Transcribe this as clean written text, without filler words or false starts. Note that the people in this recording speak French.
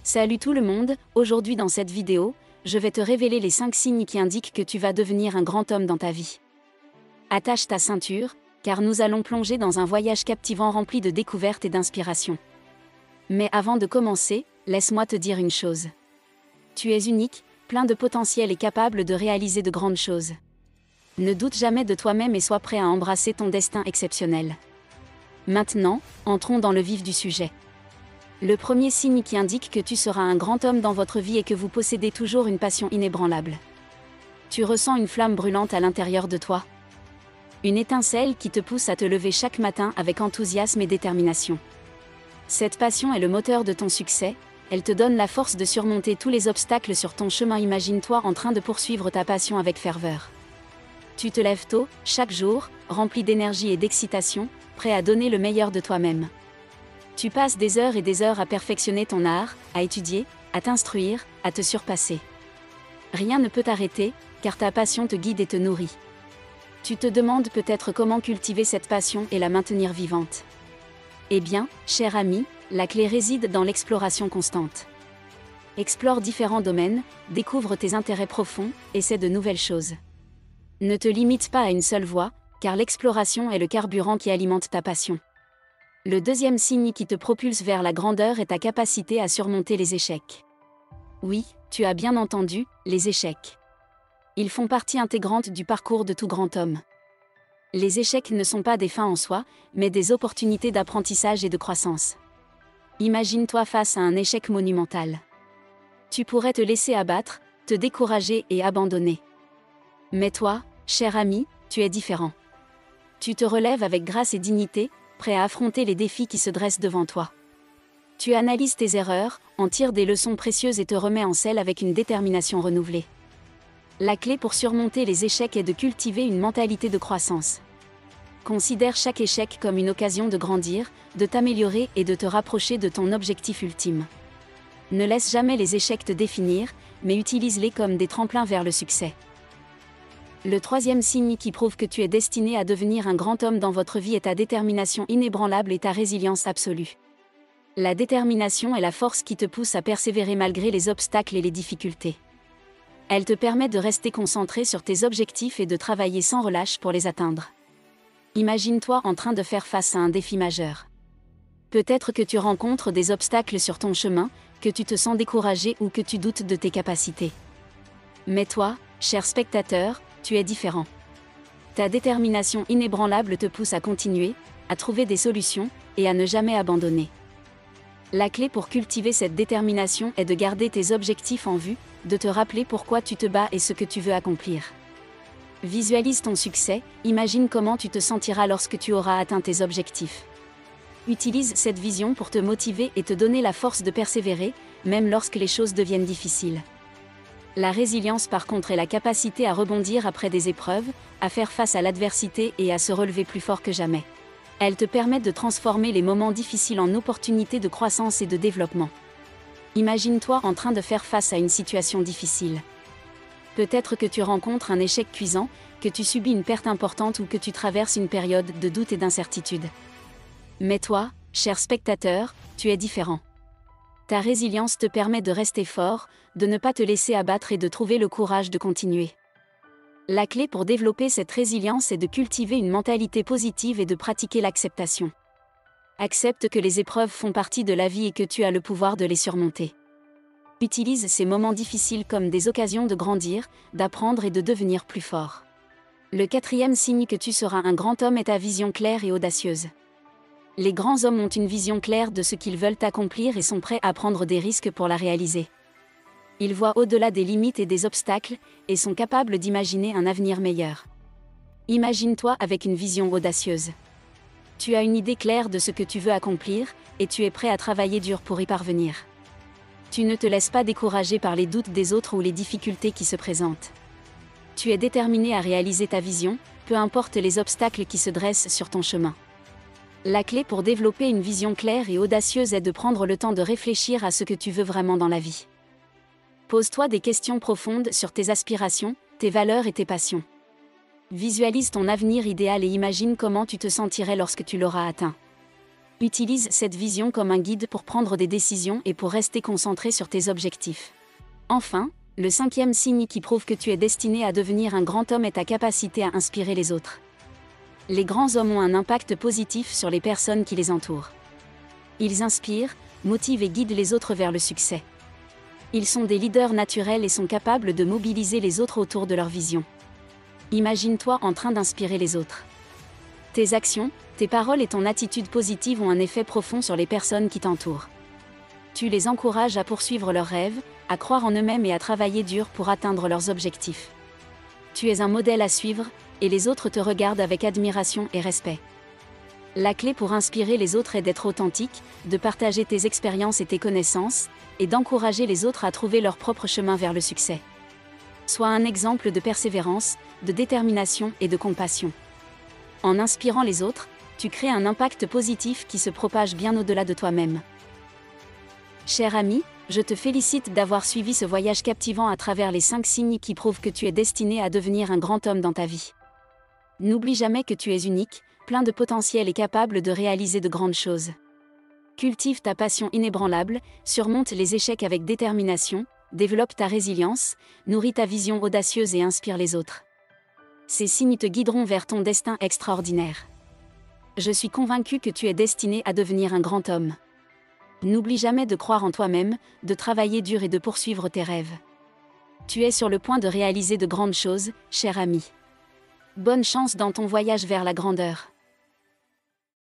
Salut tout le monde, aujourd'hui dans cette vidéo, je vais te révéler les 5 signes qui indiquent que tu vas devenir un grand homme dans ta vie. Attache ta ceinture, car nous allons plonger dans un voyage captivant rempli de découvertes et d'inspiration. Mais avant de commencer, laisse-moi te dire une chose. Tu es unique, plein de potentiel et capable de réaliser de grandes choses. Ne doute jamais de toi-même et sois prêt à embrasser ton destin exceptionnel. Maintenant, entrons dans le vif du sujet. Le premier signe qui indique que tu seras un grand homme dans votre vie est que vous possédez toujours une passion inébranlable. Tu ressens une flamme brûlante à l'intérieur de toi. Une étincelle qui te pousse à te lever chaque matin avec enthousiasme et détermination. Cette passion est le moteur de ton succès, elle te donne la force de surmonter tous les obstacles sur ton chemin. Imagine-toi en train de poursuivre ta passion avec ferveur. Tu te lèves tôt, chaque jour, rempli d'énergie et d'excitation, prêt à donner le meilleur de toi-même. Tu passes des heures et des heures à perfectionner ton art, à étudier, à t'instruire, à te surpasser. Rien ne peut t'arrêter, car ta passion te guide et te nourrit. Tu te demandes peut-être comment cultiver cette passion et la maintenir vivante. Eh bien, cher ami, la clé réside dans l'exploration constante. Explore différents domaines, découvre tes intérêts profonds, essaie de nouvelles choses. Ne te limite pas à une seule voie, car l'exploration est le carburant qui alimente ta passion. Le deuxième signe qui te propulse vers la grandeur est ta capacité à surmonter les échecs. Oui, tu as bien entendu, les échecs. Ils font partie intégrante du parcours de tout grand homme. Les échecs ne sont pas des fins en soi, mais des opportunités d'apprentissage et de croissance. Imagine-toi face à un échec monumental. Tu pourrais te laisser abattre, te décourager et abandonner. Mais toi, cher ami, tu es différent. Tu te relèves avec grâce et dignité, prêt à affronter les défis qui se dressent devant toi. Tu analyses tes erreurs, en tires des leçons précieuses et te remets en selle avec une détermination renouvelée. La clé pour surmonter les échecs est de cultiver une mentalité de croissance. Considère chaque échec comme une occasion de grandir, de t'améliorer et de te rapprocher de ton objectif ultime. Ne laisse jamais les échecs te définir, mais utilise-les comme des tremplins vers le succès. Le troisième signe qui prouve que tu es destiné à devenir un grand homme dans votre vie est ta détermination inébranlable et ta résilience absolue. La détermination est la force qui te pousse à persévérer malgré les obstacles et les difficultés. Elle te permet de rester concentré sur tes objectifs et de travailler sans relâche pour les atteindre. Imagine-toi en train de faire face à un défi majeur. Peut-être que tu rencontres des obstacles sur ton chemin, que tu te sens découragé ou que tu doutes de tes capacités. Mais toi, cher spectateur, tu es différent. Ta détermination inébranlable te pousse à continuer, à trouver des solutions, et à ne jamais abandonner. La clé pour cultiver cette détermination est de garder tes objectifs en vue, de te rappeler pourquoi tu te bats et ce que tu veux accomplir. Visualise ton succès, imagine comment tu te sentiras lorsque tu auras atteint tes objectifs. Utilise cette vision pour te motiver et te donner la force de persévérer, même lorsque les choses deviennent difficiles. La résilience par contre est la capacité à rebondir après des épreuves, à faire face à l'adversité et à se relever plus fort que jamais. Elle te permet de transformer les moments difficiles en opportunités de croissance et de développement. Imagine-toi en train de faire face à une situation difficile. Peut-être que tu rencontres un échec cuisant, que tu subis une perte importante ou que tu traverses une période de doute et d'incertitude. Mais toi, cher spectateur, tu es différent. Ta résilience te permet de rester fort, de ne pas te laisser abattre et de trouver le courage de continuer. La clé pour développer cette résilience est de cultiver une mentalité positive et de pratiquer l'acceptation. Accepte que les épreuves font partie de la vie et que tu as le pouvoir de les surmonter. Utilise ces moments difficiles comme des occasions de grandir, d'apprendre et de devenir plus fort. Le quatrième signe que tu seras un grand homme est ta vision claire et audacieuse. Les grands hommes ont une vision claire de ce qu'ils veulent accomplir et sont prêts à prendre des risques pour la réaliser. Ils voient au-delà des limites et des obstacles, et sont capables d'imaginer un avenir meilleur. Imagine-toi avec une vision audacieuse. Tu as une idée claire de ce que tu veux accomplir, et tu es prêt à travailler dur pour y parvenir. Tu ne te laisses pas décourager par les doutes des autres ou les difficultés qui se présentent. Tu es déterminé à réaliser ta vision, peu importe les obstacles qui se dressent sur ton chemin. La clé pour développer une vision claire et audacieuse est de prendre le temps de réfléchir à ce que tu veux vraiment dans la vie. Pose-toi des questions profondes sur tes aspirations, tes valeurs et tes passions. Visualise ton avenir idéal et imagine comment tu te sentirais lorsque tu l'auras atteint. Utilise cette vision comme un guide pour prendre des décisions et pour rester concentré sur tes objectifs. Enfin, le 5e signe qui prouve que tu es destiné à devenir un grand homme est ta capacité à inspirer les autres. Les grands hommes ont un impact positif sur les personnes qui les entourent. Ils inspirent, motivent et guident les autres vers le succès. Ils sont des leaders naturels et sont capables de mobiliser les autres autour de leur vision. Imagine-toi en train d'inspirer les autres. Tes actions, tes paroles et ton attitude positive ont un effet profond sur les personnes qui t'entourent. Tu les encourages à poursuivre leurs rêves, à croire en eux-mêmes et à travailler dur pour atteindre leurs objectifs. Tu es un modèle à suivre, et les autres te regardent avec admiration et respect. La clé pour inspirer les autres est d'être authentique, de partager tes expériences et tes connaissances, et d'encourager les autres à trouver leur propre chemin vers le succès. Sois un exemple de persévérance, de détermination et de compassion. En inspirant les autres, tu crées un impact positif qui se propage bien au-delà de toi-même. Cher ami, je te félicite d'avoir suivi ce voyage captivant à travers les 5 signes qui prouvent que tu es destiné à devenir un grand homme dans ta vie. N'oublie jamais que tu es unique, plein de potentiel et capable de réaliser de grandes choses. Cultive ta passion inébranlable, surmonte les échecs avec détermination, développe ta résilience, nourris ta vision audacieuse et inspire les autres. Ces signes te guideront vers ton destin extraordinaire. Je suis convaincu que tu es destiné à devenir un grand homme. N'oublie jamais de croire en toi-même, de travailler dur et de poursuivre tes rêves. Tu es sur le point de réaliser de grandes choses, cher ami. Bonne chance dans ton voyage vers la grandeur.